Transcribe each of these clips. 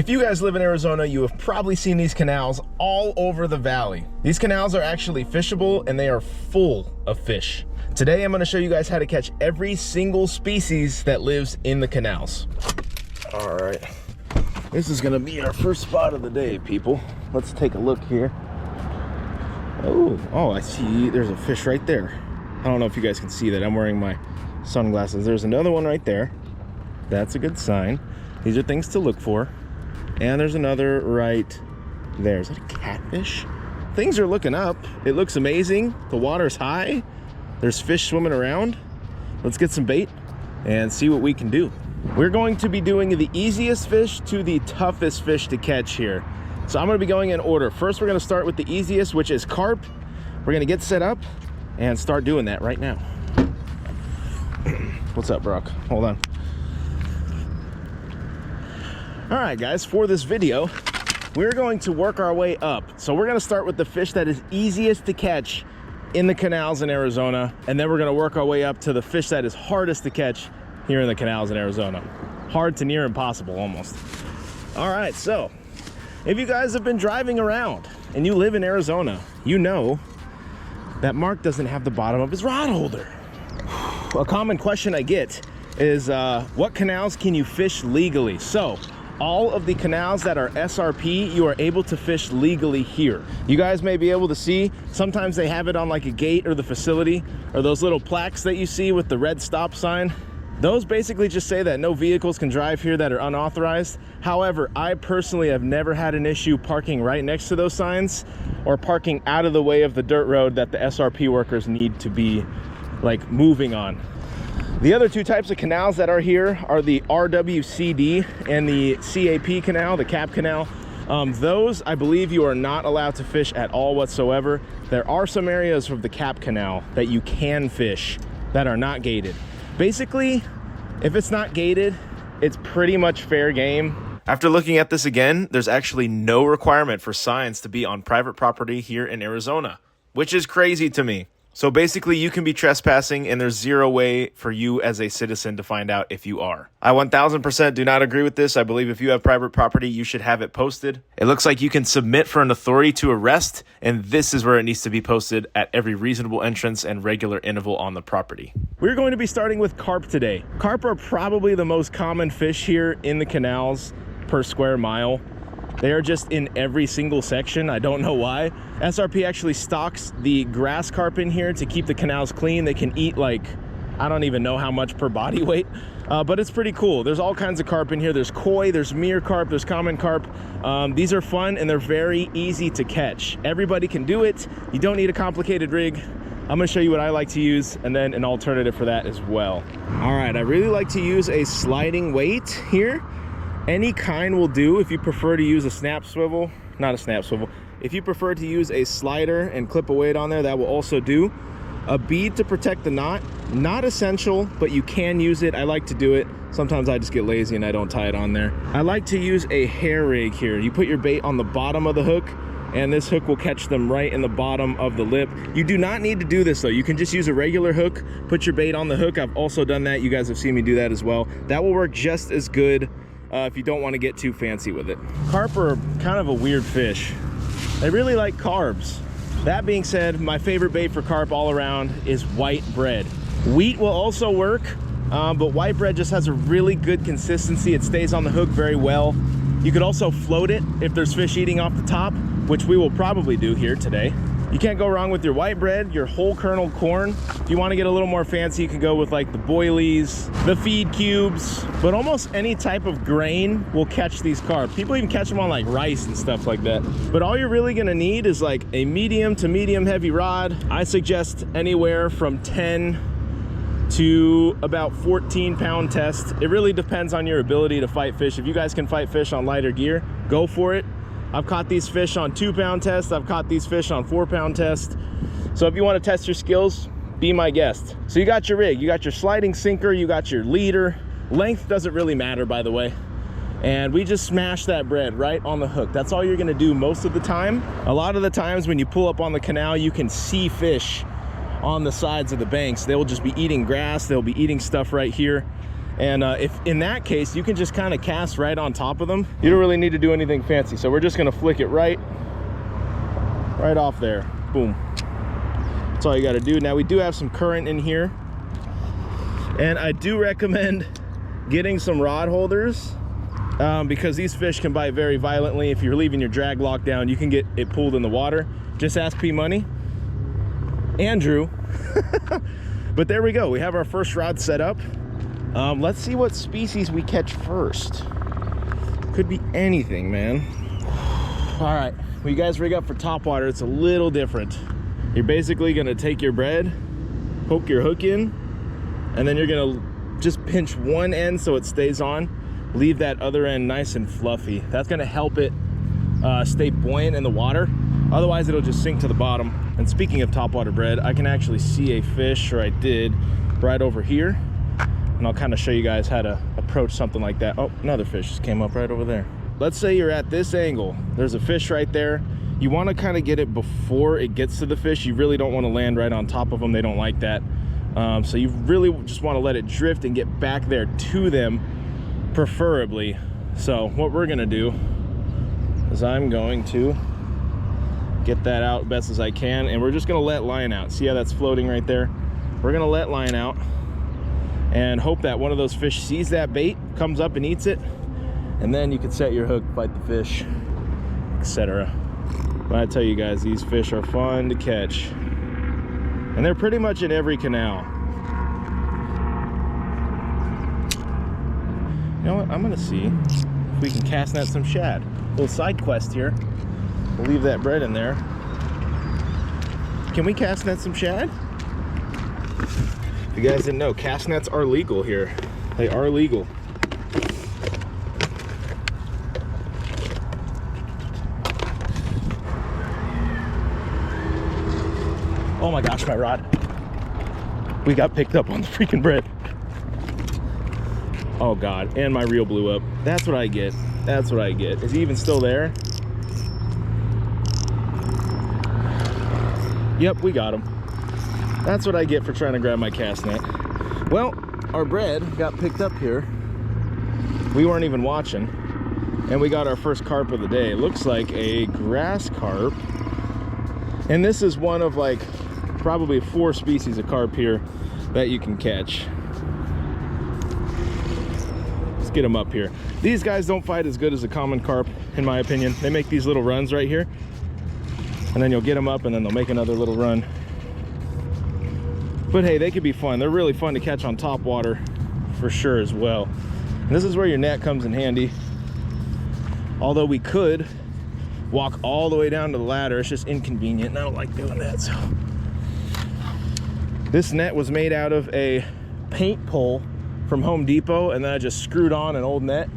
If you guys live in Arizona, you have probably seen these canals all over the valley. These canals are actually fishable and they are full of fish. Today, I'm gonna show you guys how to catch every single species that lives in the canals. All right, this is gonna be our first spot of the day, people. Let's take a look here. Oh, I see there's a fish right there. I don't know if you guys can see that. I'm wearing my sunglasses. There's another one right there. That's a good sign. These are things to look for. And there's another right there. Is that a catfish? Things are looking up. It looks amazing. The water's high. There's fish swimming around. Let's get some bait and see what we can do. We're going to be doing the easiest fish to the toughest fish to catch here. So I'm gonna be going in order. First, we're gonna start with the easiest, which is carp. We're gonna get set up and start doing that right now. What's up, Brock? Hold on. All right, guys, for this video, we're going to work our way up. So we're gonna start with the fish that is easiest to catch in the canals in Arizona, and then we're gonna work our way up to the fish that is hardest to catch here in the canals in Arizona. Hard to near impossible, almost. All right, so if you guys have been driving around and you live in Arizona, you know that Mark doesn't have the bottom of his rod holder. A common question I get is, what canals can you fish legally? So, all of the canals that are SRP, you are able to fish legally here. You guys may be able to see, sometimes they have it on like a gate or the facility, or those little plaques that you see with the red stop sign. Those basically just say that no vehicles can drive here that are unauthorized. However, I personally have never had an issue parking right next to those signs or parking out of the way of the dirt road that the SRP workers need to be like moving on. The other two types of canals that are here are the RWCD and the CAP canal, the cap canal. Those, I believe, you are not allowed to fish at all whatsoever. There are some areas of the cap canal that you can fish that are not gated. Basically, if it's not gated, it's pretty much fair game. After looking at this again, there's actually no requirement for signs to be on private property here in Arizona, which is crazy to me. So basically, you can be trespassing and there's zero way for you as a citizen to find out if you are. I 1000% do not agree with this. I believe if you have private property, you should have it posted. It looks like you can submit for an authority to arrest, and this is where it needs to be posted at every reasonable entrance and regular interval on the property. We're going to be starting with carp today. Carp are probably the most common fish here in the canals per square mile. They are just in every single section. I don't know why. SRP actually stocks the grass carp in here to keep the canals clean. They can eat like, I don't even know how much per body weight, but it's pretty cool. There's all kinds of carp in here. There's koi, there's mere carp, there's common carp. These are fun and they're very easy to catch. Everybody can do it. You don't need a complicated rig. I'm gonna show you what I like to use and then an alternative for that as well. All right, I really like to use a sliding weight here. Any kind will do. If you prefer to use a snap swivel, not a snap swivel, if you prefer to use a slider and clip a weight on there, that will also do. A bead to protect the knot, not essential, but you can use it. I like to do it. Sometimes I just get lazy and I don't tie it on there. I like to use a hair rig here. You put your bait on the bottom of the hook and this hook will catch them right in the bottom of the lip. You do not need to do this though. You can just use a regular hook, put your bait on the hook. I've also done that. You guys have seen me do that as well. That will work just as good if you don't want to get too fancy with it. Carp are kind of a weird fish. They really like carbs. That being said, my favorite bait for carp all around is white bread. Wheat will also work, but white bread just has a really good consistency. It stays on the hook very well. You could also float it if there's fish eating off the top, which we will probably do here today. You can't go wrong with your white bread, your whole kernel corn. If you want to get a little more fancy, you can go with like the boilies, the feed cubes, but almost any type of grain will catch these carp. People even catch them on like rice and stuff like that. But all you're really gonna need is like a medium to medium heavy rod. I suggest anywhere from 10 to about 14-pound test. It really depends on your ability to fight fish. If you guys can fight fish on lighter gear, go for it. I've caught these fish on 2-pound test. I've caught these fish on 4-pound test. So if you want to test your skills, be my guest. So you got your rig, you got your sliding sinker, you got your leader. Length doesn't really matter, by the way. And we just smash that bread right on the hook. That's all you're gonna do most of the time. A lot of the times when you pull up on the canal, you can see fish on the sides of the banks. They will just be eating grass. They'll be eating stuff right here. And if in that case, you can just kind of cast right on top of them. You don't really need to do anything fancy. So we're just gonna flick it right off there. Boom. That's all you gotta do. Now we do have some current in here. And I do recommend getting some rod holders because these fish can bite very violently. If you're leaving your drag lock down, you can get it pulled in the water. Just ask P Money. Andrew. But there we go. We have our first rod set up. Let's see what species we catch first. Could be anything, man. All right, when you guys rig up for topwater, it's a little different. You're basically gonna take your bread, poke your hook in, and then you're gonna just pinch one end so it stays on. Leave that other end nice and fluffy. That's gonna help it stay buoyant in the water. Otherwise, it'll just sink to the bottom. And speaking of topwater bread, I can actually see a fish, or I did, right over here. And I'll kind of show you guys how to approach something like that. Oh, another fish just came up right over there. Let's say you're at this angle. There's a fish right there. You want to kind of get it before it gets to the fish. You really don't want to land right on top of them. They don't like that. So you really just want to let it drift and get back there to them, preferably. So what we're going to do is I'm going to get that out best as I can, and we're just going to let line out. See how that's floating right there? We're going to let line out and hope that one of those fish sees that bait, comes up and eats it, and then you can set your hook, bite the fish, etc. But I tell you guys, these fish are fun to catch, and they're pretty much in every canal. You know what? I'm gonna see if we can cast net some shad. Little side quest here. We'll leave that bread in there. Can we cast net some shad? If you guys didn't know, cast nets are legal here. They are legal. Oh my gosh, my rod. We got picked up on the freaking bread. Oh God, and my reel blew up. That's what I get. That's what I get. Is he even still there? Yep, we got him. That's what I get for trying to grab my cast net. Well, our bread got picked up here. We weren't even watching. And we got our first carp of the day. It looks like a grass carp. And this is one of like probably 4 species of carp here that you can catch. Let's get them up here. These guys don't fight as good as a common carp, in my opinion. They make these little runs right here. And then you'll get them up and then they'll make another little run. But hey, they could be fun. They're really fun to catch on top water for sure as well. And this is where your net comes in handy. Although we could walk all the way down to the ladder, it's just inconvenient and I don't like doing that. So this net was made out of a paint pole from Home Depot, and then I just screwed on an old net,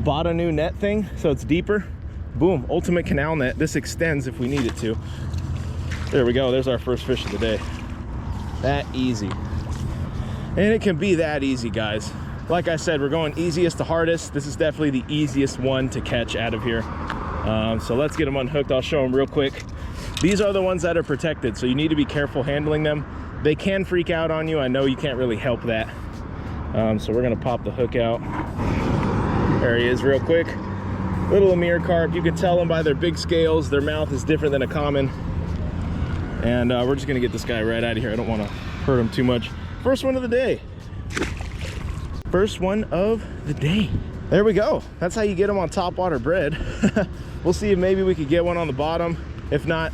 bought a new net thing so it's deeper. Boom, ultimate canal net. This extends if we need it to. There we go. There's our first fish of the day. That easy. And it can be that easy, guys. Like I said, we're going easiest to hardest. This is definitely the easiest one to catch out of here. So let's get them unhooked. I'll show them real quick. These are the ones that are protected, so you need to be careful handling them. They can freak out on you. I know you can't really help that. So we're gonna pop the hook out. There he is real quick. Little Amir carp. You can tell them by their big scales. Their mouth is different than a common. And we're just gonna get this guy right out of here. I don't wanna hurt him too much. First one of the day. First one of the day. There we go. That's how you get them on topwater bread. We'll see if maybe we could get one on the bottom. If not,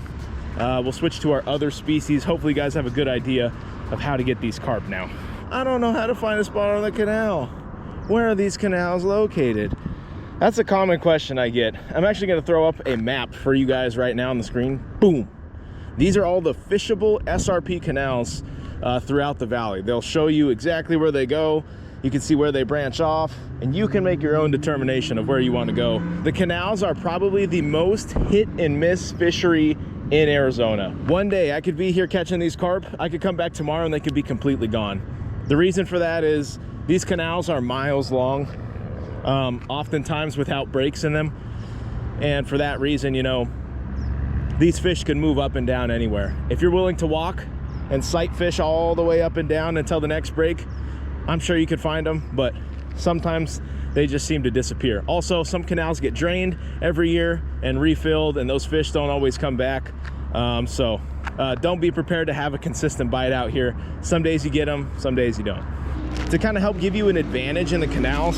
we'll switch to our other species. Hopefully you guys have a good idea of how to get these carp now. I don't know how to find a spot on the canal. Where are these canals located? That's a common question I get. I'm actually gonna throw up a map for you guys right now on the screen. Boom. These are all the fishable SRP canals throughout the valley. They'll show you exactly where they go. You can see where they branch off, and you can make your own determination of where you want to go. The canals are probably the most hit and miss fishery in Arizona. One day I could be here catching these carp. I could come back tomorrow and they could be completely gone. The reason for that is these canals are miles long, oftentimes without breaks in them. And for that reason, you know, these fish can move up and down anywhere. If you're willing to walk and sight fish all the way up and down until the next break, I'm sure you could find them, but sometimes they just seem to disappear. Also, some canals get drained every year and refilled, and those fish don't always come back. So don't be prepared to have a consistent bite out here. Some days you get them, some days you don't. To kind of help give you an advantage in the canals,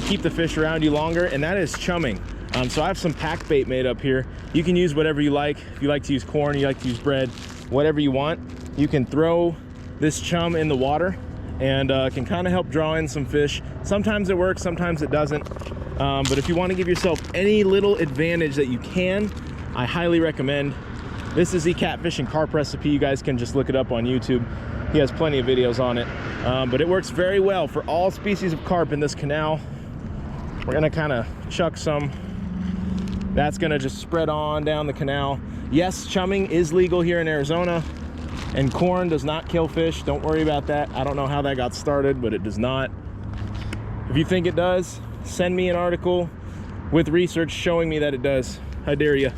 keep the fish around you longer, and that is chumming. So I have some pack bait made up here. You can use whatever you like. If you like to use corn, you like to use bread, whatever you want. You can throw this chum in the water, and can kind of help draw in some fish. Sometimes it works, sometimes it doesn't. But if you want to give yourself any little advantage that you can, I highly recommend. This is the catfish and carp recipe. You guys can just look it up on YouTube. He has plenty of videos on it. But it works very well for all species of carp in this canal. We're gonna kind of chuck some. That's gonna just spread on down the canal. Yes, chumming is legal here in Arizona, and corn does not kill fish. Don't worry about that. I don't know how that got started, but it does not. If you think it does, send me an article with research showing me that it does. I dare you.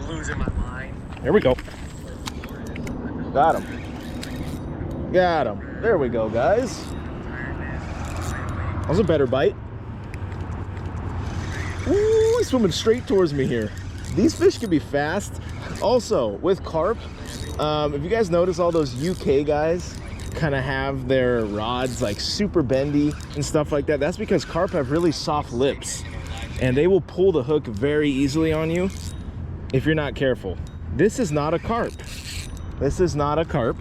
Losing my mind. There we go. Got him. Got him. There we go, guys. That was a better bite. Ooh, he's swimming straight towards me here. These fish can be fast. Also, with carp, if you guys notice, all those UK guys kind of have their rods like super bendy and stuff like that. That's because carp have really soft lips, and they will pull the hook very easily on you if you're not careful. This is not a carp. This is not a carp.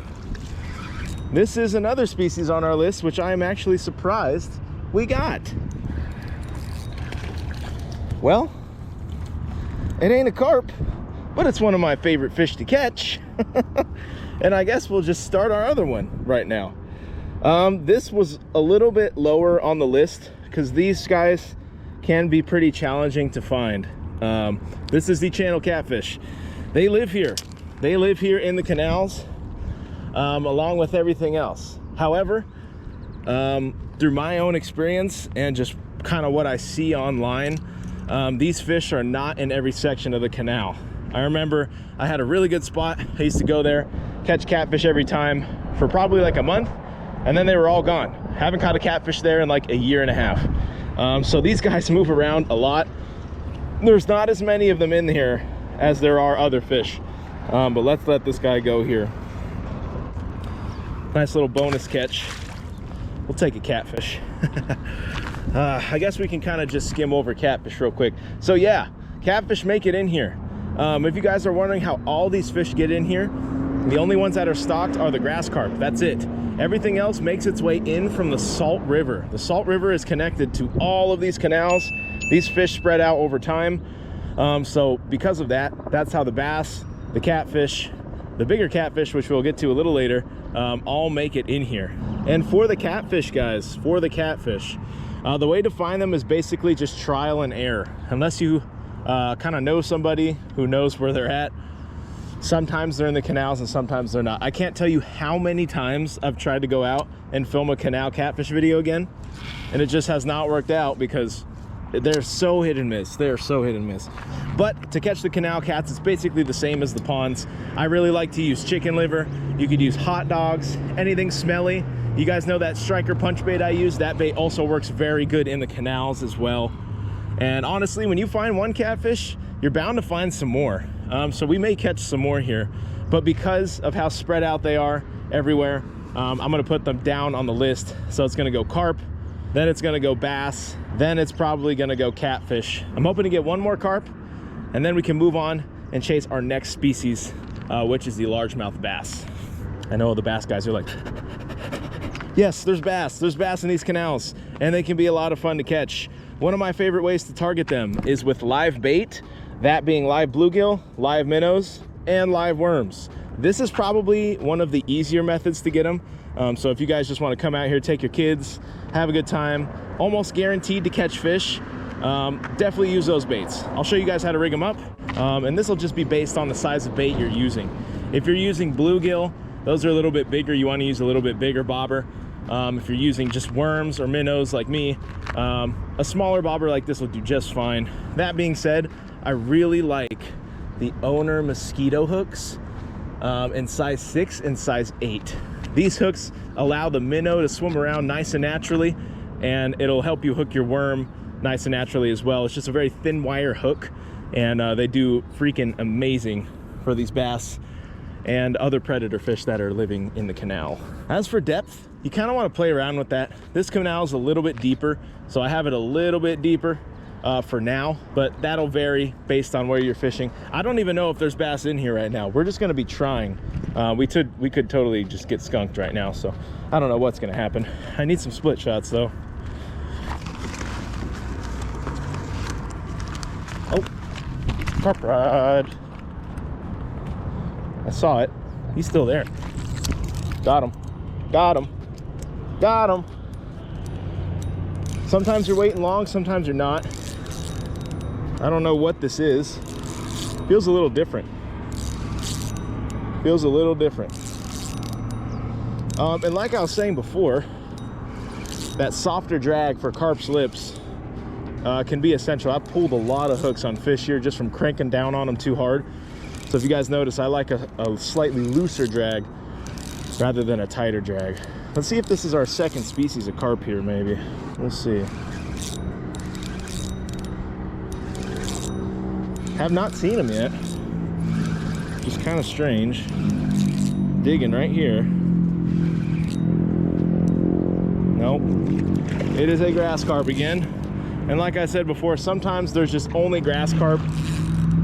This is another species on our list, which I am actually surprised we got. Well, it ain't a carp, but it's one of my favorite fish to catch. And I guess we'll just start our other one right now. This was a little bit lower on the list because these guys can be pretty challenging to find. This is the channel catfish. They live here. They live here in the canals, along with everything else. However, through my own experience and just kind of what I see online, these fish are not in every section of the canal. I remember I had a really good spot. I used to go there, catch catfish every time for probably like a month, and then they were all gone. Haven't caught a catfish there in like a year and a half. So these guys move around a lot. There's not as many of them in here as there are other fish. But let's let this guy go here. Nice little bonus catch. We'll take a catfish. I guess we can kind of just skim over catfish real quick. So yeah, catfish make it in here. If you guys are wondering how all these fish get in here, the only ones that are stocked are the grass carp. That's it. Everything else makes its way in from the Salt River. The Salt River is connected to all of these canals. These fish spread out over time. So because of that, that's how the bass, the catfish, the bigger catfish, which we'll get to a little later, all make it in here. And for the catfish, guys, for the catfish, the way to find them is basically just trial and error. Unless you kind of know somebody who knows where they're at. Sometimes they're in the canals and sometimes they're not. I can't tell you how many times I've tried to go out and film a canal catfish video again, and it just has not worked out because they're so hit and miss. They're so hit and miss. But to catch the canal cats, it's basically the same as the ponds. I really like to use chicken liver. You could use hot dogs, anything smelly. You guys know that striker punch bait I use? That bait also works very good in the canals as well. And honestly, when you find one catfish, you're bound to find some more. So we may catch some more here, but because of how spread out they are everywhere, I'm gonna put them down on the list. So it's gonna go carp, then it's gonna go bass, then it's probably gonna go catfish. I'm hoping to get one more carp, and then we can move on and chase our next species, which is the largemouth bass. I know the bass guys are like, yes, there's bass in these canals, and they can be a lot of fun to catch. One of my favorite ways to target them is with live bait, that being live bluegill, live minnows, and live worms. This is probably one of the easier methods to get them. So if you guys just want to come out here, take your kids, have a good time, almost guaranteed to catch fish, definitely use those baits. I'll show you guys how to rig them up, and this will just be based on the size of bait you're using. If you're using bluegill, those are a little bit bigger. You want to use a little bit bigger bobber. If you're using just worms or minnows like me, a smaller bobber like this will do just fine. That being said, I really like the Owner mosquito hooks. in size 6 and size 8. These hooks allow the minnow to swim around nice and naturally, and it'll help you hook your worm nice and naturally as well. It's just a very thin wire hook, and they do freaking amazing for these bass and other predator fish that are living in the canal. As for depth, you kind of want to play around with that. This canal is a little bit deeper, so I have it a little bit deeper for now, but that'll vary based on where you're fishing. I don't even know if there's bass in here right now. We're just going to be trying. We could totally just get skunked right now, so I don't know what's going to happen. I need some split shots though. Oh, carp rod. I saw it. He's still there. Got him. Got him. Got him. Sometimes you're waiting long, sometimes you're not. I don't know what this is. Feels a little different. Feels a little different. And like I was saying before, that softer drag for carp's lips can be essential. I've pulled a lot of hooks on fish here just from cranking down on them too hard. So if you guys notice, I like a slightly looser drag rather than a tighter drag. Let's see if this is our second species of carp here, maybe. We'll see. Have not seen them yet. Just kind of strange. Digging right here. Nope. It is a grass carp again. And like I said before, sometimes there's just only grass carp,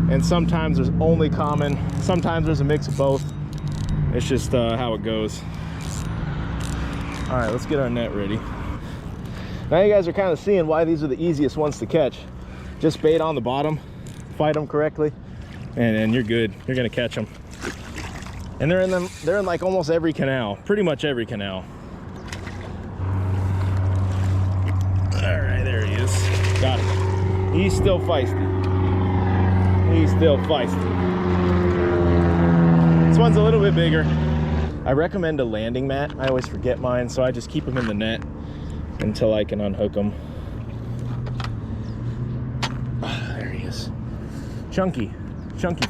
and sometimes there's only common. Sometimes there's a mix of both. It's just how it goes. All right, let's get our net ready. Now you guys are kind of seeing why these are the easiest ones to catch. Just bait on the bottom, fight them correctly, and you're good. You're gonna catch them. And they're in like almost every canal, pretty much every canal. All right, there he is. Got him. He's still feisty. He's still feisty. This one's a little bit bigger. I recommend a landing mat. I always forget mine, so I just keep them in the net until I can unhook them. Oh, there he is. Chunky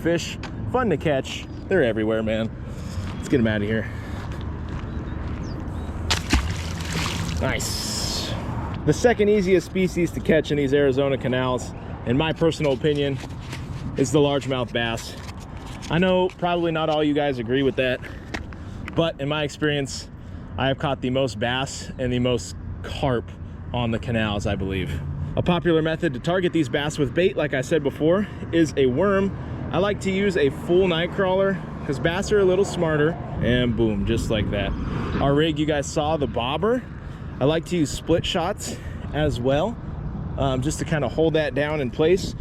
fish, fun to catch. They're everywhere, man. Let's get him out of here. Nice. The second easiest species to catch in these Arizona canals, in my personal opinion, is the largemouth bass. I know probably not all you guys agree with that, but in my experience, I have caught the most bass and the most carp on the canals, I believe. A popular method to target these bass with bait, like I said before, is a worm. I like to use a full night crawler because bass are a little smarter, and boom, just like that. Our rig, you guys saw the bobber. I like to use split shots as well, just to kind of hold that down in place.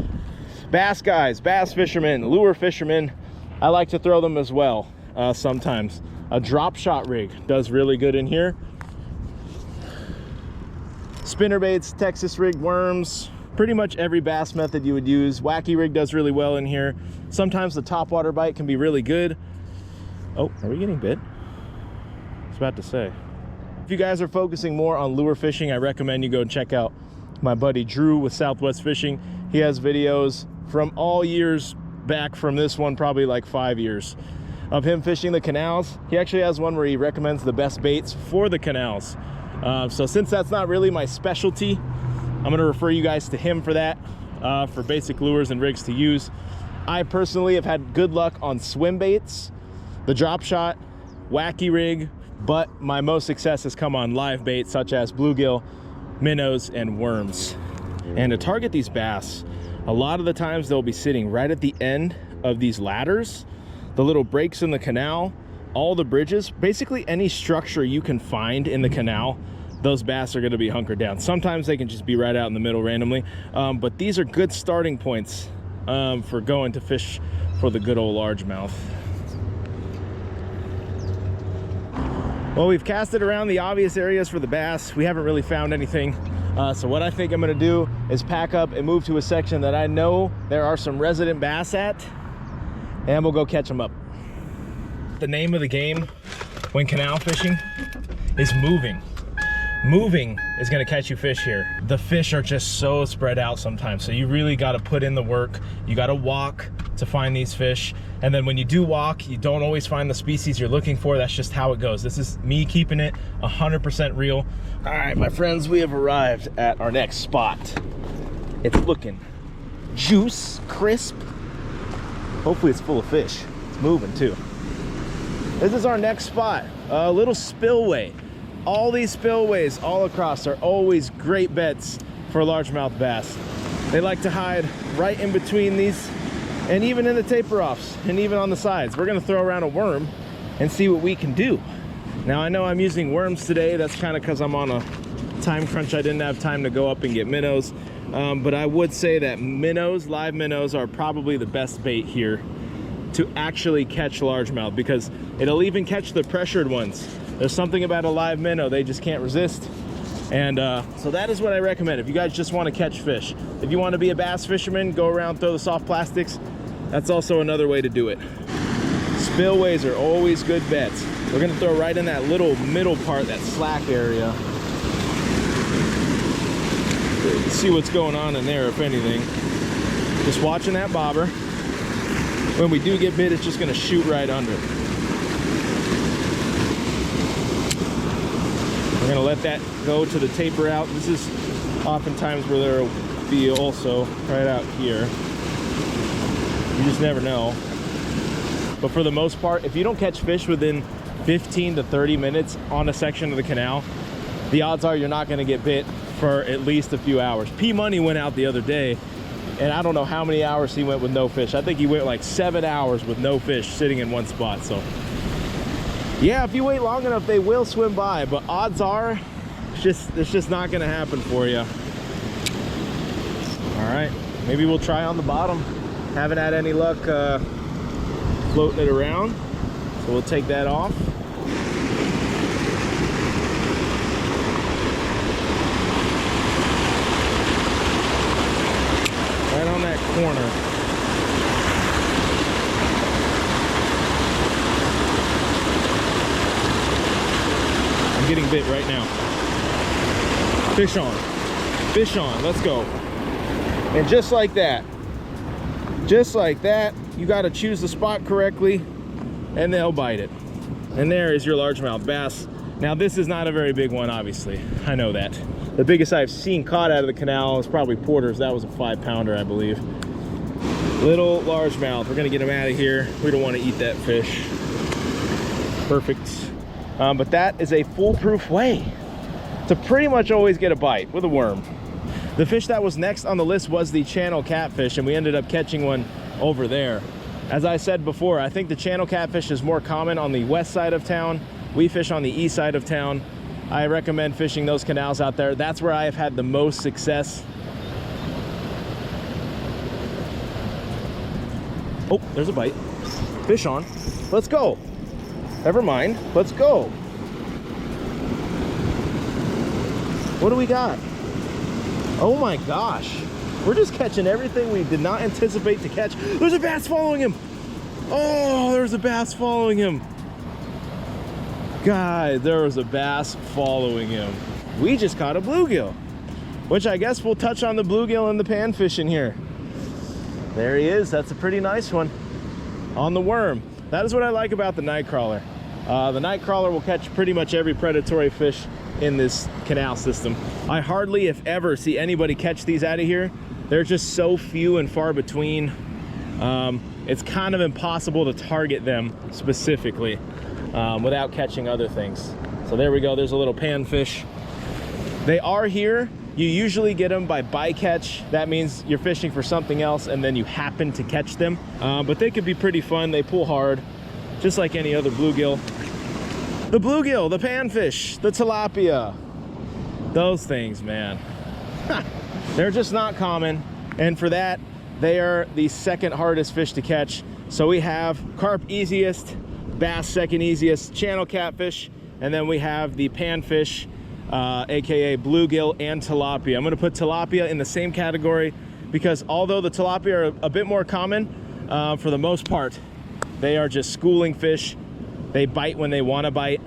Bass guys, bass fishermen, lure fishermen, I like to throw them as well sometimes. A drop shot rig does really good in here. Spinner baits, Texas rig worms, pretty much every bass method you would use. Wacky rig does really well in here. Sometimes the topwater bite can be really good. Oh, are we getting bit? I was about to say. If you guys are focusing more on lure fishing, I recommend you go check out my buddy Drew with Southwest Fishing. He has videos from all years back from this one, probably like 5 years, of him fishing the canals. He actually has one where he recommends the best baits for the canals. So since that's not really my specialty, I'm going to refer you guys to him for that, for basic lures and rigs to use. I personally have had good luck on swim baits, the drop shot, wacky rig, but my most success has come on live baits such as bluegill, minnows, and worms. And to target these bass, a lot of the times they'll be sitting right at the end of these ladders, the little breaks in the canal, all the bridges, basically any structure you can find in the canal, those bass are going to be hunkered down. Sometimes they can just be right out in the middle randomly, but these are good starting points for going to fish for the good old largemouth. Well, we've casted around the obvious areas for the bass. We haven't really found anything. So what I think I'm going to do is pack up and move to a section that I know there are some resident bass at, and we'll go catch them up. The name of the game when canal fishing is moving. moving is gonna catch you fish here. The fish are just so spread out sometimes, so you really gotta put in the work. You gotta walk to find these fish. And then when you do walk, you don't always find the species you're looking for. That's just how it goes. This is me keeping it 100% real. All right, my friends, we have arrived at our next spot. It's looking juice, crisp. Hopefully it's full of fish. It's moving too. This is our next spot, a little spillway. All these spillways all across are always great bets for largemouth bass. They like to hide right in between these, and even in the taper offs, and even on the sides. We're gonna throw around a worm and see what we can do. Now I know I'm using worms today. That's kind of because I'm on a time crunch. I didn't have time to go up and get minnows. But I would say that minnows, live minnows, are probably the best bait here to actually catch largemouth, because it'll even catch the pressured ones. There's something about a live minnow, they just can't resist. And so that is what I recommend if you guys just want to catch fish. If you want to be a bass fisherman, go around, throw the soft plastics. That's also another way to do it. Spillways are always good bets. We're gonna throw right in that little middle part, that slack area. See what's going on in there, if anything. Just watching that bobber. When we do get bit, it's just gonna shoot right under. We're gonna let that go to the taper out. This is oftentimes where there will be also right out here. You just never know. But for the most part, if you don't catch fish within 15 to 30 minutes on a section of the canal, the odds are you're not gonna get bit for at least a few hours. P Money went out the other day, and I don't know how many hours he went with no fish. I think he went like 7 hours with no fish sitting in one spot. So yeah, if you wait long enough, they will swim by, but odds are it's just not gonna happen for you. All right, maybe we'll try on the bottom. Haven't had any luck floating it around, so we'll take that off. Right on that corner. I'm getting bit right now. Fish on. Fish on. Let's go. And just like that, you got to choose the spot correctly and they'll bite it. And there is your largemouth bass. Now this is not a very big one, obviously. I know that. The biggest I've seen caught out of the canal is probably Porter's. That was a 5-pounder, I believe. Little largemouth. We're gonna get him out of here. We don't want to eat that fish. Perfect. But that is a foolproof way to pretty much always get a bite with a worm. The fish that was next on the list was the channel catfish, and we ended up catching one over there. As I said before, I think the channel catfish is more common on the west side of town. We fish on the east side of town. I recommend fishing those canals out there. That's where I have had the most success. Oh, there's a bite. Fish on. Let's go. Never mind. Let's go. What do we got? Oh my gosh. We're just catching everything we did not anticipate to catch. There's a bass following him. Oh, there's a bass following him. Guys, there was a bass following him. We just caught a bluegill, which I guess we'll touch on the bluegill and the panfish in here. There he is. That's a pretty nice one on the worm. That is what I like about the night crawler. The night crawler will catch pretty much every predatory fish in this canal system. I hardly, if ever, see anybody catch these out of here. They're just so few and far between. It's kind of impossible to target them specifically without catching other things. So there we go. There's a little panfish. They are here. You usually get them by bycatch. That means you're fishing for something else and then you happen to catch them. But they could be pretty fun. They pull hard, just like any other bluegill. The bluegill, the panfish, the tilapia, those things, man. They're just not common. And for that, they are the second hardest fish to catch. So we have carp easiest, bass second easiest, channel catfish, and then we have the panfish, aka bluegill and tilapia. I'm gonna put tilapia in the same category because although the tilapia are a bit more common, for the most part, they are just schooling fish. They bite when they want to bite.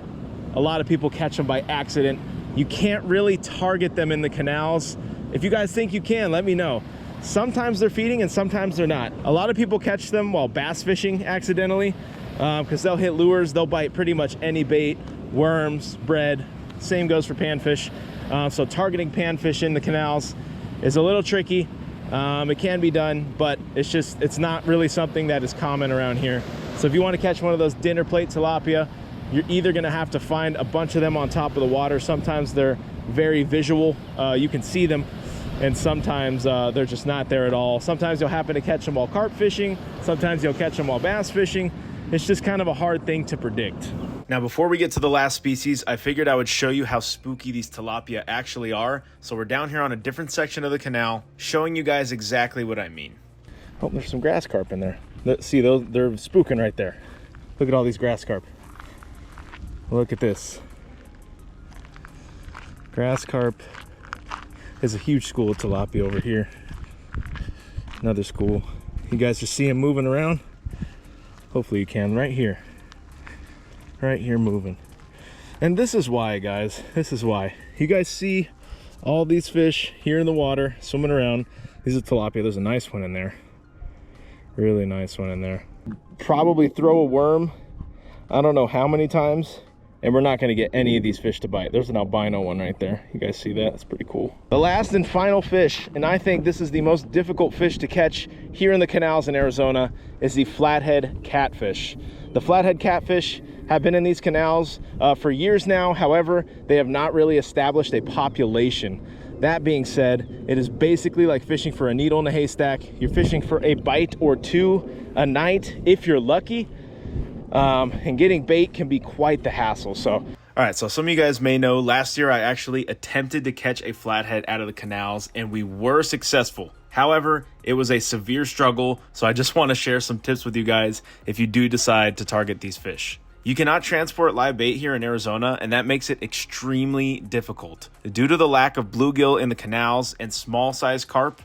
A lot of people catch them by accident. You can't really target them in the canals. If you guys think you can, let me know. Sometimes they're feeding and sometimes they're not. A lot of people catch them while bass fishing accidentally, because they'll hit lures, they'll bite pretty much any bait, worms, bread. Same goes for panfish. So targeting panfish in the canals is a little tricky. It can be done, but it's not really something that is common around here. So if you want to catch one of those dinner plate tilapia, you're either going to have to find a bunch of them on top of the water. Sometimes they're very visual, you can see them, and sometimes they're just not there at all. Sometimes you'll happen to catch them while carp fishing, sometimes you'll catch them while bass fishing. It's just kind of a hard thing to predict. Now, before we get to the last species, I figured I would show you how spooky these tilapia actually are. So we're down here on a different section of the canal, showing you guys exactly what I mean. Oh, there's some grass carp in there. See, those, they're spooking right there. Look at all these grass carp. Look at this. Grass carp. There's a huge school of tilapia over here. Another school. You guys just see them moving around? Hopefully you can. Right here. Right here moving. And this is why, guys. This is why. You guys see all these fish here in the water swimming around. These are tilapia. There's a nice one in there. Really nice one in there. Probably throw a worm, I don't know how many times, and we're not going to get any of these fish to bite. There's an albino one right there. You guys see that? That's pretty cool. The last and final fish, and I think this is the most difficult fish to catch here in the canals in Arizona, is the flathead catfish. The flathead catfish have been in these canals for years now. However, they have not really established a population. That being said, it is basically like fishing for a needle in a haystack. You're fishing for a bite or two a night if you're lucky. And getting bait can be quite the hassle. So, all right, so some of you guys may know, last year I actually attempted to catch a flathead out of the canals and we were successful. However, it was a severe struggle, so I just want to share some tips with you guys if you do decide to target these fish. You cannot transport live bait here in Arizona, and that makes it extremely difficult. Due to the lack of bluegill in the canals and small size carp,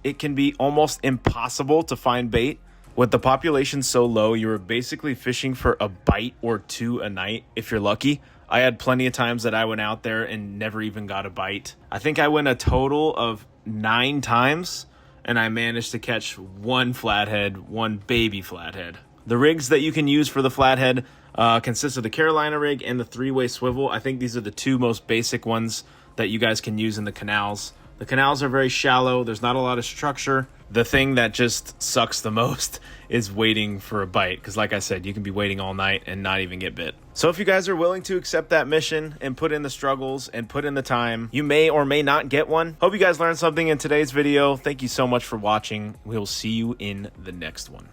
it can be almost impossible to find bait. With the population so low, you are basically fishing for a bite or two a night if you're lucky. I had plenty of times that I went out there and never even got a bite. I think I went a total of 9 times, and I managed to catch one flathead, one baby flathead. The rigs that you can use for the flathead consist of the Carolina rig and the 3-way swivel. I think these are the 2 most basic ones that you guys can use in the canals. The canals are very shallow. There's not a lot of structure. The thing that just sucks the most is waiting for a bite, because like I said, you can be waiting all night and not even get bit. So if you guys are willing to accept that mission and put in the struggles and put in the time, you may or may not get one. Hope you guys learned something in today's video. Thank you so much for watching. We'll see you in the next one.